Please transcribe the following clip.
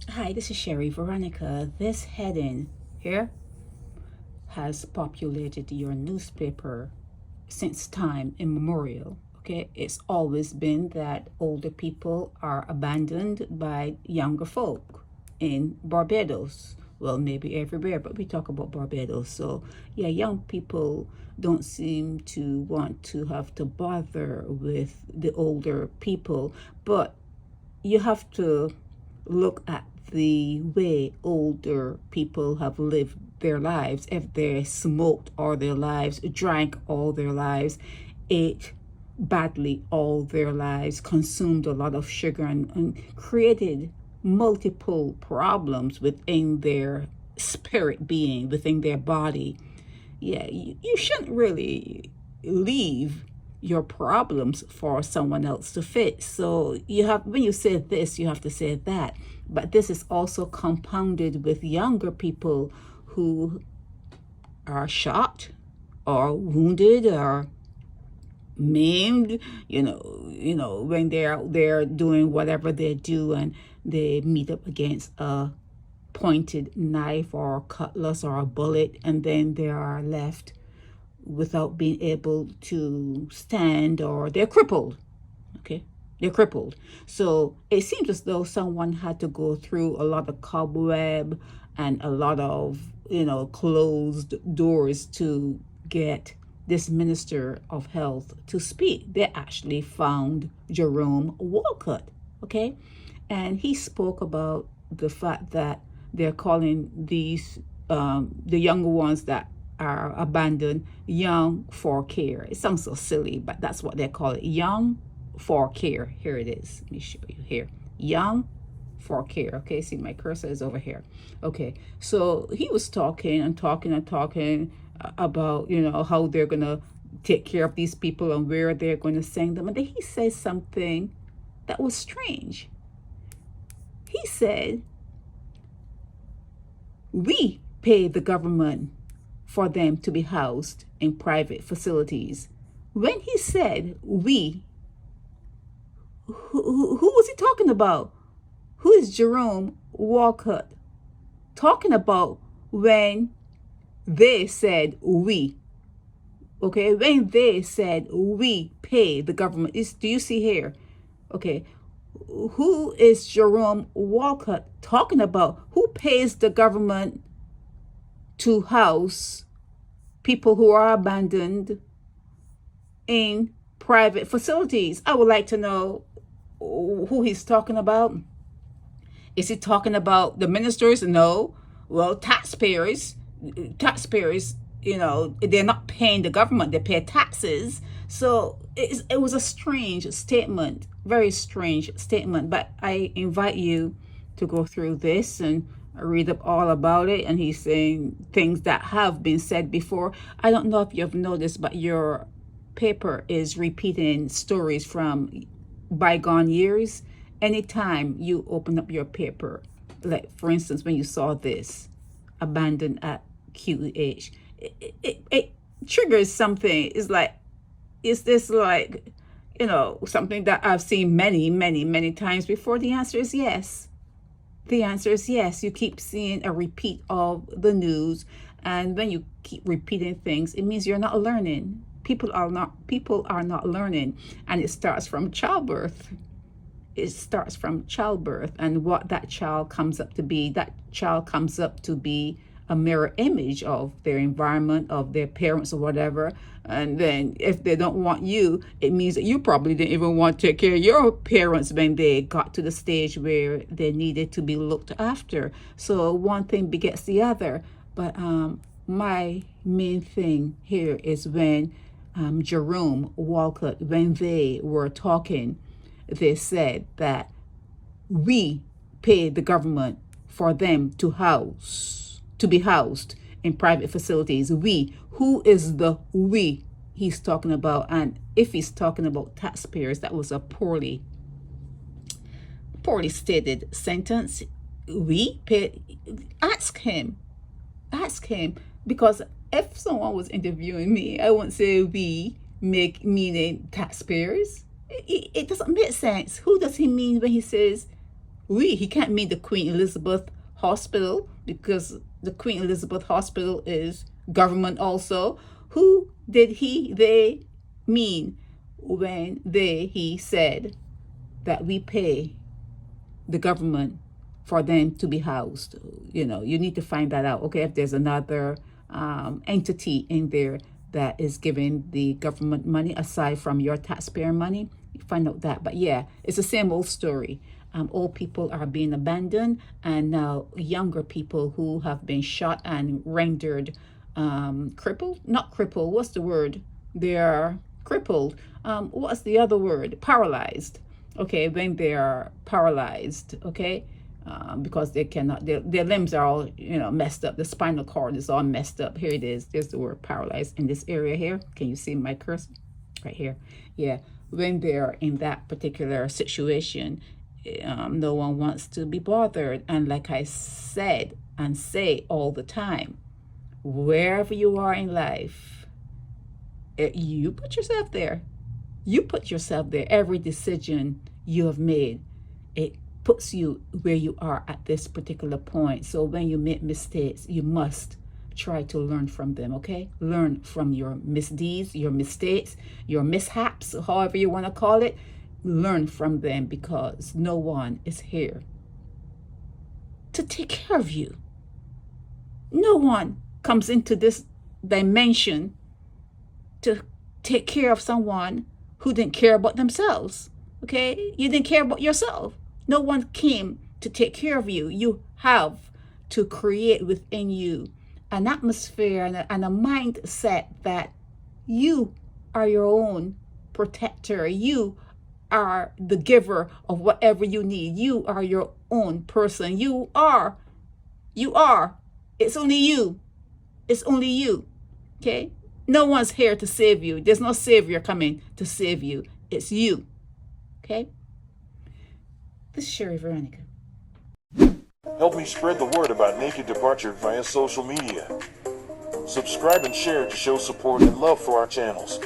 Hi, this is Sherry Veronica. This heading here has populated your newspaper since time immemorial. Okay, it's always been that older people are abandoned by younger folk in Barbados. Well, maybe everywhere, but we talk about Barbados. So, yeah, young people don't seem to want to have to bother with the older people, but you have to look at the way older people have lived their lives. If they smoked all their lives, drank all their lives, ate badly all their lives, consumed a lot of sugar, and created multiple problems within their spirit being, within their body. Yeah, you shouldn't really leave your problems for someone else to fix. So you have, when you say this, you have to say that. But this is also compounded with younger people who are shot or wounded or maimed, when they're out there doing whatever they do and they meet up against a pointed knife or a cutlass or a bullet, and then they are left without being able to stand, or they're crippled. Okay, they're crippled. So it seems as though someone had to go through a lot of cobweb and a lot of closed doors to get this minister of health to speak. They actually found Jerome Walcott. Okay, and he spoke about the fact that they're calling these the younger ones that are abandoned young for care. It sounds so silly, but that's what they call it, young for care. Here it is. Let me show you here. Young for care. Okay, see, my cursor is over here. Okay, so he was talking and talking and talking about how they're gonna take care of these people and where they're going to send them, and then he said something that was strange. He said, we pay the government for them to be housed in private facilities. When he said we, who was he talking about? Who is Jerome Walcott talking about when they said we? Okay, when they said we pay the government, do you see here? Okay, who is Jerome Walcott talking about? Who pays the government to house people who are abandoned in private facilities? I would like to know who he's talking about. Is he talking about the ministers? No. Well, taxpayers, they're not paying the government, they pay taxes. So it was a strange statement, very strange statement. But I invite you to go through this and read up all about it. And he's saying things that have been said before. I don't know if you've noticed, but your paper is repeating stories from bygone years. Anytime you open up your paper, like for instance, when you saw this, abandoned at QEH, it triggers something. It's like, is this like, something that I've seen many, many, many times before? The answer is yes. The answer is yes. You keep seeing a repeat of the news, and when you keep repeating things, it means you're not learning. People are not learning, and it starts from childbirth. It starts from childbirth, and what that child comes up to be. That child comes up to be a mirror image of their environment, of their parents or whatever. And then if they don't want you, it means that you probably didn't even want to take care of your parents when they got to the stage where they needed to be looked after. So one thing begets the other. But my main thing here is when Jerome Walcott, when they were talking, they said that we pay the government for them to be housed in private facilities. We, who is the we he's talking about? And if he's talking about taxpayers, that was a poorly stated sentence. We pay. Ask him, because if someone was interviewing me, I wouldn't say we, meaning taxpayers. It doesn't make sense. Who does he mean when he says He can't mean the Queen Elizabeth Hospital, because the Queen Elizabeth Hospital is government also. Who did they mean when he said that we pay the government for them to be housed? You know, you need to find that out. Okay, if there's another entity in there that is giving the government money aside from your taxpayer money, you find out that. But yeah, it's the same old story. Old people are being abandoned, and now younger people who have been shot and rendered crippled, not crippled, what's the word? They're crippled. What's the other word? Paralyzed. Okay, when they are paralyzed, okay, because they cannot, their limbs are all, you know, messed up. The spinal cord is all messed up. Here it is. There's the word paralyzed in this area here. Can you see my cursor? Right here. Yeah, when they're in that particular situation, no one wants to be bothered. And like I said and say all the time, wherever you are in life, you put yourself there. You put yourself there. Every decision you have made, it puts you where you are at this particular point. So when you make mistakes, you must try to learn from them, okay? Learn from your misdeeds, your mistakes, your mishaps, however you want to call it. Learn from them, because no one is here to take care of you. No one comes into this dimension to take care of someone who didn't care about themselves, okay? You didn't care about yourself. No one came to take care of you. You have to create within you an atmosphere and a mindset that you are your own protector. You are the giver of whatever you need. You are your own person. You are. It's only you. It's only you. Okay? No one's here to save you. There's no savior coming to save you. It's you. Okay? This is Sherry Veronica. Help me spread the word about Naked Departure via social media. Subscribe and share to show support and love for our channels.